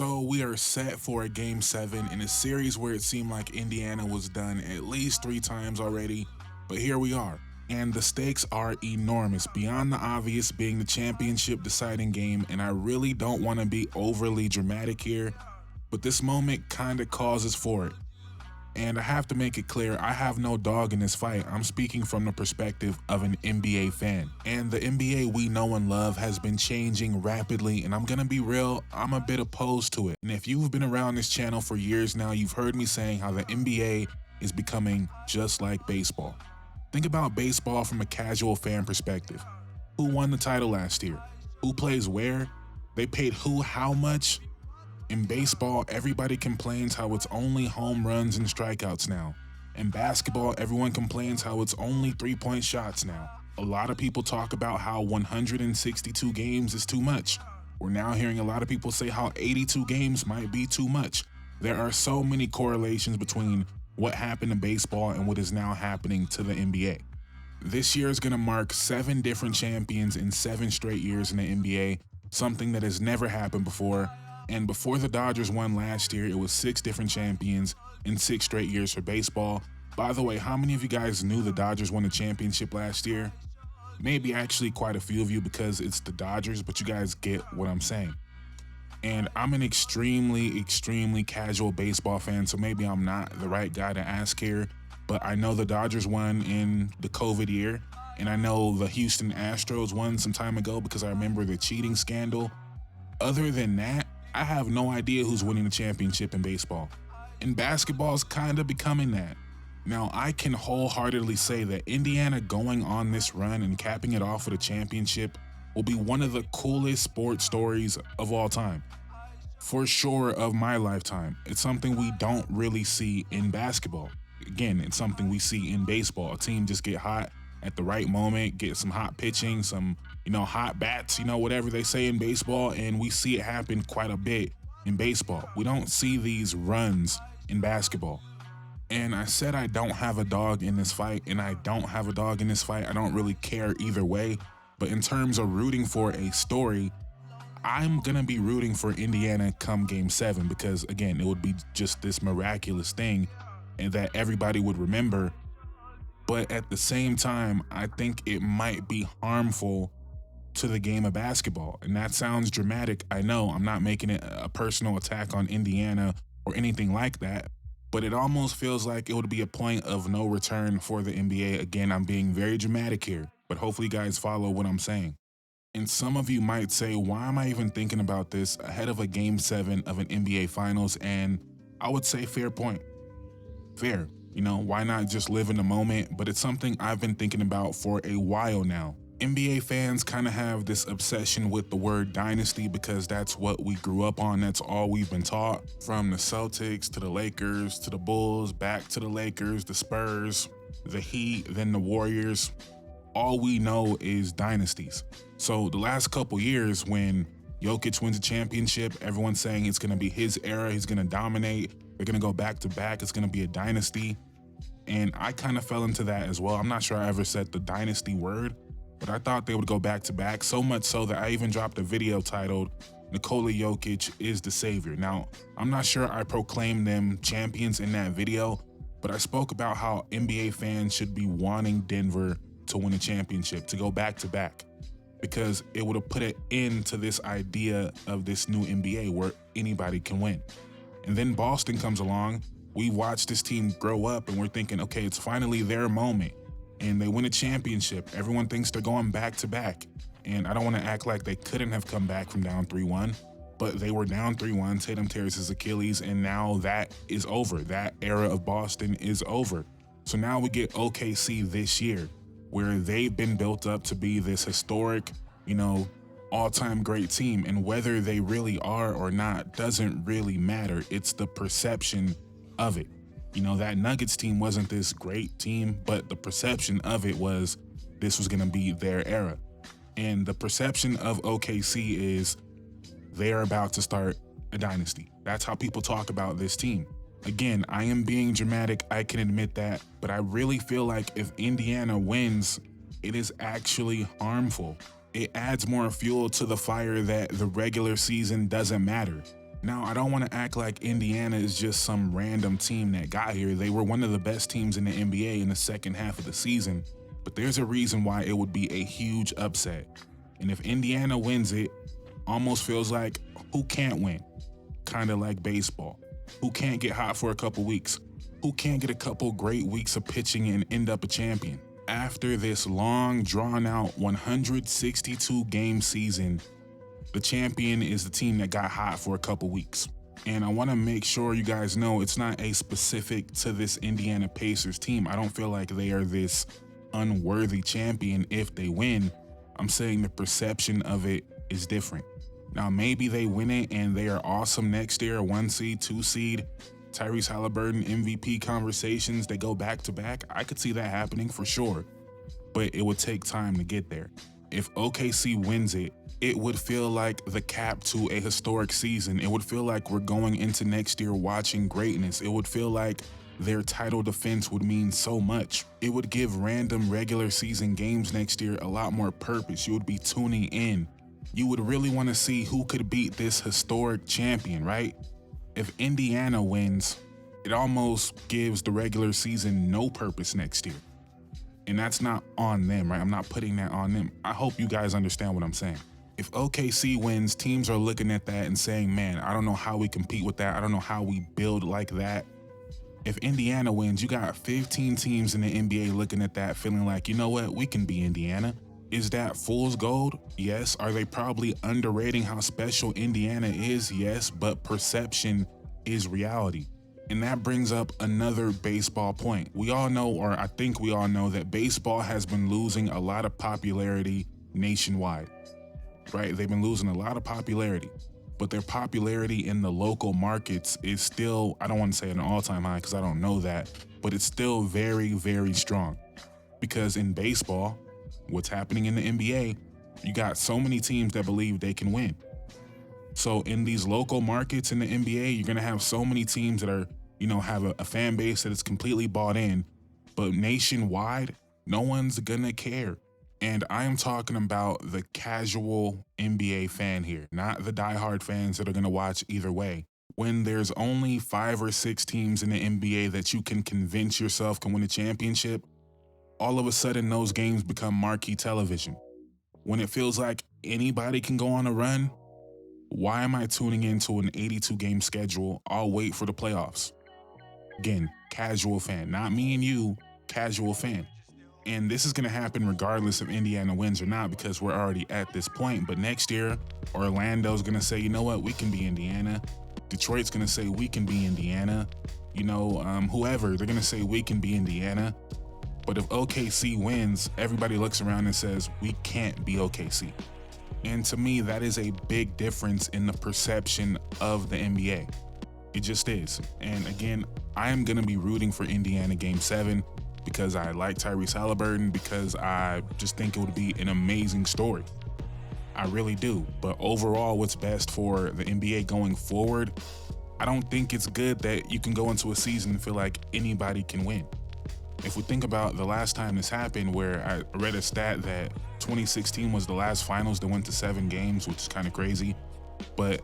So we are set for a game 7 in a series where it seemed like Indiana was done at least 3 times already, but here we are. And the stakes are enormous, beyond the obvious being the championship deciding game, and I really don't want to be overly dramatic here, but this moment kinda causes for it. And I have to make it clear, I have no dog in this fight. I'm speaking from the perspective of an NBA fan. And the NBA we know and love has been changing rapidly, and I'm gonna be real, I'm a bit opposed to it. And if you've been around this channel for years now, you've heard me saying how the NBA is becoming just like baseball. Think about baseball from a casual fan perspective. Who won the title last year? Who plays where? They paid who how much? In baseball, everybody complains how it's only home runs and strikeouts now. In basketball, everyone complains how it's only 3-point shots now. A lot of people talk about how 162 games is too much. We're now hearing a lot of people say how 82 games might be too much. There are so many correlations between what happened in baseball and what is now happening to the NBA. This year is going to mark 7 different champions in 7 straight years in the NBA, something that has never happened before. And before the Dodgers won last year, it was 6 different champions in 6 straight years for baseball. By the way, how many of you guys knew the Dodgers won the championship last year? Maybe actually quite a few of you because it's the Dodgers, but you guys get what I'm saying. And I'm an extremely casual baseball fan, so maybe I'm not the right guy to ask here, but I know the Dodgers won in the COVID year, and I know the Houston Astros won some time ago because I remember the cheating scandal. Other than that, I have no idea who's winning the championship in baseball. And basketball's kinda becoming that. Now, I can wholeheartedly say that Indiana going on this run and capping it off with a championship will be one of the coolest sports stories of all time. For sure, of my lifetime. It's something we don't really see in basketball. Again, it's something we see in baseball. A team just get hot at the right moment, get some hot pitching, some hot bats, whatever they say in baseball, and we see it happen quite a bit in baseball. We don't see these runs in basketball. And I said I don't have a dog in this fight, and I don't have a dog in this fight. I don't really care either way. But in terms of rooting for a story, I'm gonna be rooting for Indiana come game 7 because, again, it would be just this miraculous thing and that everybody would remember. But at the same time, I think it might be harmful to the game of basketball. And that sounds dramatic. I know I'm not making it a personal attack on Indiana or anything like that, but it almost feels like it would be a point of no return for the NBA. Again, I'm being very dramatic here, but hopefully you guys follow what I'm saying. And some of you might say, why am I even thinking about this ahead of a game 7 of an NBA Finals? And I would say fair point. Fair. Why not just live in the moment? But it's something I've been thinking about for a while now. NBA fans kind of have this obsession with the word dynasty because that's what we grew up on. That's all we've been taught. From the Celtics to the Lakers to the Bulls, back to the Lakers, the Spurs, the Heat, then the Warriors. All we know is dynasties. So the last couple years when Jokic wins a championship, everyone's saying it's going to be his era, he's going to dominate, they're going to go back to back, it's going to be a dynasty. And I kind of fell into that as well. I'm not sure I ever said the dynasty word, but I thought they would go back to back, so much so that I even dropped a video titled Nikola Jokic is the savior. Now, I'm not sure I proclaimed them champions in that video, but I spoke about how NBA fans should be wanting Denver to win a championship, to go back to back, because it would have put an end to this idea of this new NBA where anybody can win. And then Boston comes along, we watch this team grow up and we're thinking, okay, it's finally their moment. And they win a championship. Everyone thinks they're going back to back. And I don't want to act like they couldn't have come back from down 3-1, but they were down 3-1, Tatum tears his Achilles, and now that is over. That era of Boston is over. So now we get OKC this year, where they've been built up to be this historic, all-time great team. And whether they really are or not doesn't really matter. It's the perception of it. That Nuggets team wasn't this great team, but the perception of it was this was going to be their era. And the perception of OKC is they're about to start a dynasty. That's how people talk about this team. Again, I am being dramatic, I can admit that, but I really feel like if Indiana wins, it is actually harmful. It adds more fuel to the fire that the regular season doesn't matter. Now, I don't want to act like Indiana is just some random team that got here. They were one of the best teams in the NBA in the second half of the season, but there's a reason why it would be a huge upset. And if Indiana wins it, almost feels like who can't win? Kind of like baseball. Who can't get hot for a couple weeks? Who can't get a couple great weeks of pitching and end up a champion? After this long, drawn-out 162-game season, the champion is the team that got hot for a couple weeks. And I want to make sure you guys know it's not a specific to this Indiana Pacers team. I don't feel like they are this unworthy champion if they win. I'm saying the perception of it is different. Now, maybe they win it and they are awesome next year, 1 seed, 2 seed, Tyrese Halliburton MVP conversations, they go back to back. I could see that happening for sure, but it would take time to get there. If OKC wins it, it would feel like the cap to a historic season. It would feel like we're going into next year watching greatness. It would feel like their title defense would mean so much. It would give random regular season games next year a lot more purpose. You would be tuning in. You would really want to see who could beat this historic champion, right? If Indiana wins, it almost gives the regular season no purpose next year. And that's not on them, right? I'm not putting that on them. I hope you guys understand what I'm saying. If OKC wins, teams are looking at that and saying, man, I don't know how we compete with that. I don't know how we build like that. If Indiana wins, you got 15 teams in the NBA looking at that, feeling like, you know what, we can be Indiana. Is that fool's gold? Yes. Are they probably underrating how special Indiana is? Yes, but perception is reality. And that brings up another baseball point. We all know, or I think we all know, that baseball has been losing a lot of popularity nationwide, right? They've been losing a lot of popularity, but their popularity in the local markets is still, I don't want to say an all-time high because I don't know that, but it's still very, very strong. Because in baseball, what's happening in the NBA, you got so many teams that believe they can win. So in these local markets in the NBA, you're going to have so many teams that are, have a fan base that is completely bought in, but nationwide, no one's going to care. And I am talking about the casual NBA fan here, not the diehard fans that are going to watch either way. When there's only 5 or 6 teams in the NBA that you can convince yourself can win a championship, all of a sudden those games become marquee television. When it feels like anybody can go on a run, why am I tuning into an 82-game schedule? I'll wait for the playoffs. Again, casual fan, not me and you, casual fan. And this is going to happen regardless if Indiana wins or not, because we're already at this point. But next year, Orlando's going to say, you know what, we can be Indiana. Detroit's going to say we can be Indiana. Whoever, they're going to say we can be Indiana. But if OKC wins, everybody looks around and says, we can't be OKC. And to me, that is a big difference in the perception of the NBA. It just is. And again, I am going to be rooting for Indiana Game 7 because I like Tyrese Halliburton, because I just think it would be an amazing story. I really do. But overall, what's best for the NBA going forward, I don't think it's good that you can go into a season and feel like anybody can win. If we think about the last time this happened, where I read a stat that 2016 was the last finals that went to 7 games, which is kind of crazy. But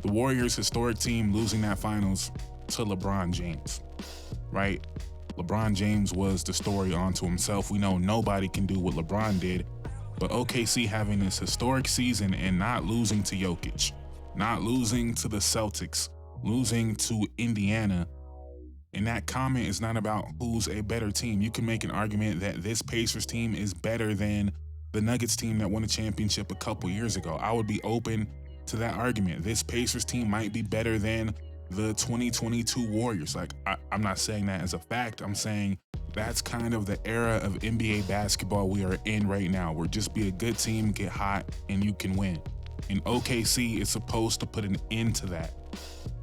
the Warriors' historic team losing that finals to LeBron James, right? LeBron James was the story onto himself. We know nobody can do what LeBron did, but OKC having this historic season and not losing to Jokic, not losing to the Celtics, losing to Indiana. And that comment is not about who's a better team. You can make an argument that this Pacers team is better than the Nuggets team that won a championship a couple years ago. I would be open to that argument. This Pacers team might be better than the 2022 Warriors. I'm not saying that as a fact. I'm saying that's kind of the era of NBA basketball we are in right now, where just be a good team, get hot, and you can win. And OKC is supposed to put an end to that,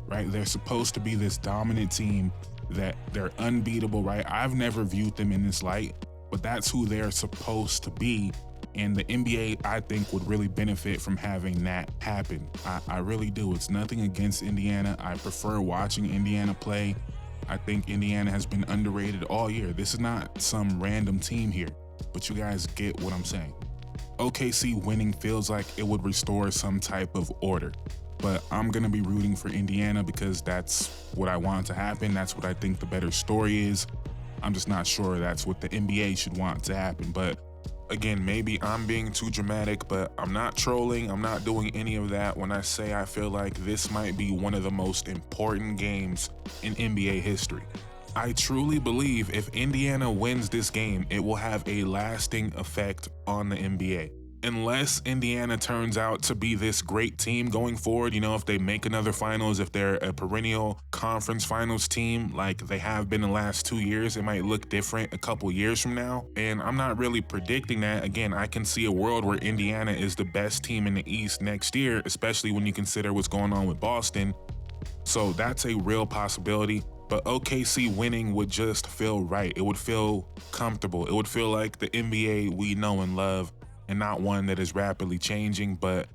right? They're supposed to be this dominant team that they're unbeatable, right? I've never viewed them in this light, but that's who they're supposed to be. And the NBA, I think, would really benefit from having that happen. I really do. It's nothing against Indiana. I prefer watching Indiana play. I think Indiana has been underrated all year. This is not some random team here, but you guys get what I'm saying. OKC winning feels like it would restore some type of order. but I'm going to be rooting for Indiana because that's what I want to happen. That's what I think the better story is. I'm just not sure that's what the NBA should want to happen. But again, maybe I'm being too dramatic, but I'm not trolling. I'm not doing any of that when I say I feel like this might be one of the most important games in NBA history. I truly believe if Indiana wins this game, it will have a lasting effect on the NBA. Unless Indiana turns out to be this great team going forward, if they make another finals, if they're a perennial conference finals team like they have been the last 2 years, it might look different a couple years from now. And I'm not really predicting that. Again, I can see a world where Indiana is the best team in the East next year, especially when you consider what's going on with Boston. So that's a real possibility. But OKC winning would just feel right. It would feel comfortable. It would feel like the NBA we know and love, and not one that is rapidly changing. But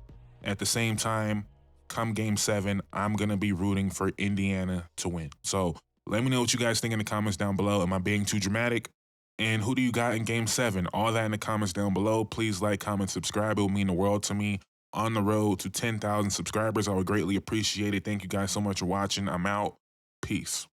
at the same time, come Game 7, I'm going to be rooting for Indiana to win. So let me know what you guys think in the comments down below. Am I being too dramatic? And who do you got in Game 7? All that in the comments down below. Please like, comment, subscribe. It will mean the world to me. On the road to 10,000 subscribers, I would greatly appreciate it. Thank you guys so much for watching. I'm out. Peace.